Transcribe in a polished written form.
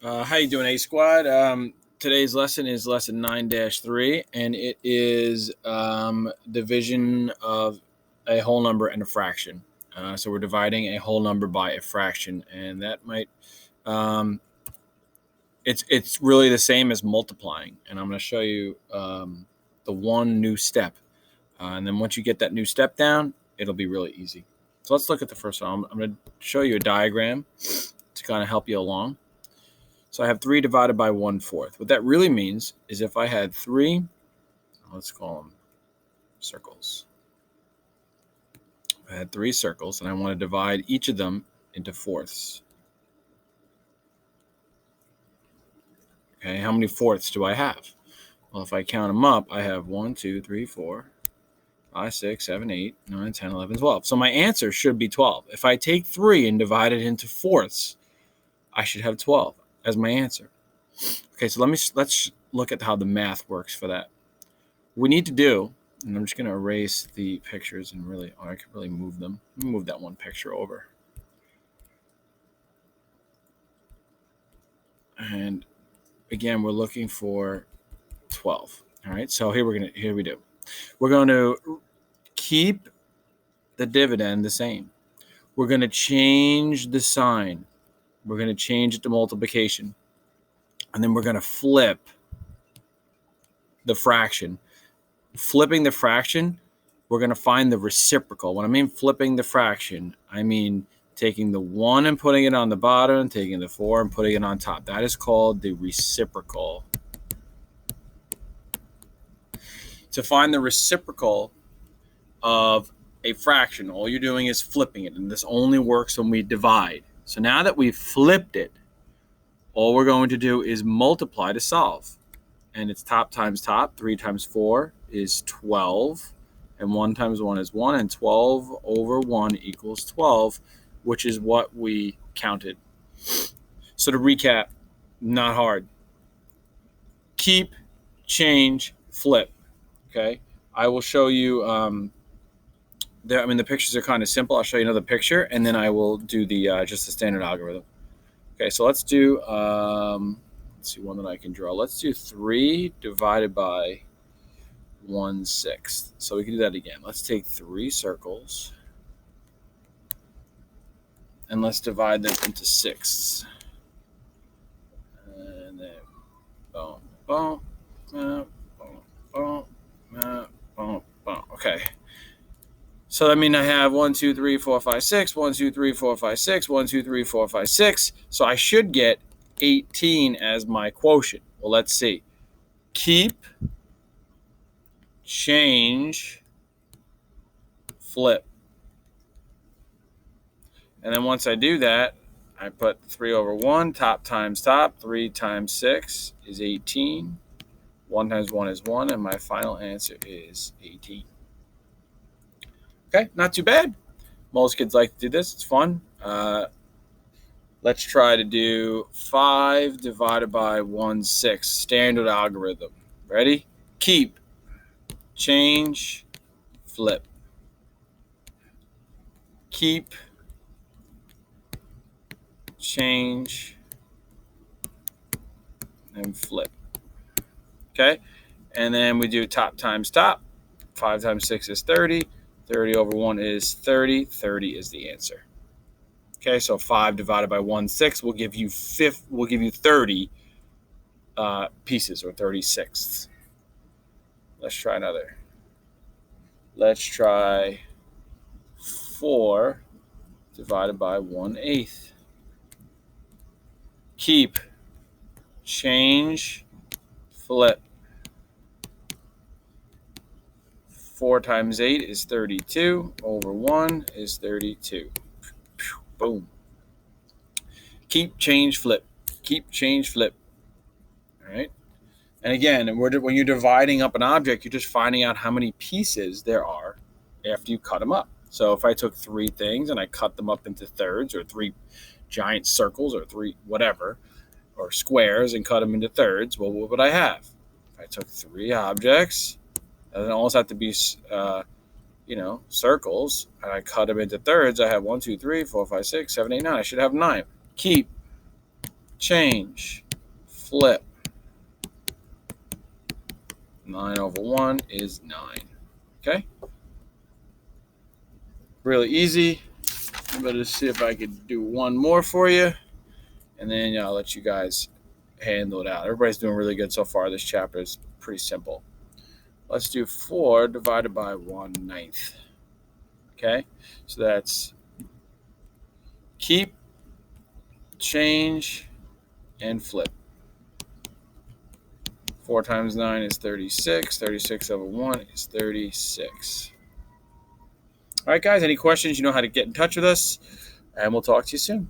How you doing, A Squad? Today's lesson is lesson 9-3, and it is division of a whole number and a fraction. So we're dividing a whole number by a fraction, and that might it's really the same as multiplying. And I'm going to show you the one new step, and then once you get that new step down, it'll be really easy. So let's look at the first one. I'm going to show you a diagram to kind of help you along. So I have 3 divided by 1/4. What that really means is if I had 3, let's call them circles. If I had 3 circles and I want to divide each of them into fourths. Okay, how many fourths do I have? Well, if I count them up, I have 1, 2, 3, 4, 5, 6, 7, 8, 9, 10, 11, 12. So my answer should be 12. If I take 3 and divide it into fourths, I should have 12 as my answer. Okay, so let's look at how the math works for that. We need to do, and I'm just going to erase the pictures and I could really move them. Let me move that one picture over. And again, we're looking for 12. All right, so here we do. We're going to keep the dividend the same. We're going to change the sign. We're going to change it to multiplication. And then we're going to flip the fraction. Flipping the fraction, we're going to find the reciprocal. When I mean flipping the fraction, I mean taking the 1 and putting it on the bottom, taking the 4 and putting it on top. That is called the reciprocal. To find the reciprocal of a fraction, all you're doing is flipping it, and this only works when we divide. So now that we've flipped it, all we're going to do is multiply to solve. And it's top times top. 3 times 4 is 12. And 1 times 1 is 1. And 12 over 1 equals 12, which is what we counted. So to recap, not hard. Keep, change, flip. Okay? I will show you, the pictures are kind of simple. I'll show you another picture, and then I will do just the standard algorithm. Okay, so let's do, let's see one that I can draw. Let's do 3 divided by 1/6. So we can do that again. Let's take 3 circles and let's divide them into sixths. And then boom, boom, boom, boom, boom, boom, boom. Okay. So that means I have 1, 2, 3, 4, 5, 6, 1, 2, 3, 4, 5, 6, 1, 2, 3, 4, 5, 6. So I should get 18 as my quotient. Well, let's see. Keep, change, flip. And then once I do that, I put 3 over 1, top times top. 3 times 6 is 18. 1 times 1 is 1, and my final answer is 18. Okay, not too bad. Most kids like to do this. It's fun. Let's try to do 5 divided by 1/6. Standard algorithm. Ready? Keep, change, flip. Keep, change, and flip. Okay? And then we do top times top. 5 times 6 is 30. 30 over 1 is 30. 30 is the answer. Okay, so 5 divided by 1/6 will give you 30 pieces, or 36ths. Let's try another. Let's try 4 divided by 1/8. Keep, change, flip. 4 times 8 is 32. Over 1 is 32. Boom. Keep, change, flip. Keep, change, flip. All right. And again, when you're dividing up an object, you're just finding out how many pieces there are after you cut them up. So if I took 3 things and I cut them up into thirds, or 3 giant circles, or 3 whatever, or squares, and cut them into thirds, well, what would I have? If I took 3 objects, it doesn't always have to be, circles, and I cut them into thirds, I have 1, 2, 3, 4, 5, 6, 7, 8, 9. I should have 9. Keep, change, flip. 9 over 1 is 9. Okay? Really easy. I'm going to see if I could do one more for you, and then I'll let you guys handle it out. Everybody's doing really good so far. This chapter is pretty simple. Let's do 4 divided by 1/9. Okay? So that's keep, change, and flip. 4 times 9 is 36. 36 over 1 is 36. All right, guys, any questions? You know how to get in touch with us, and we'll talk to you soon.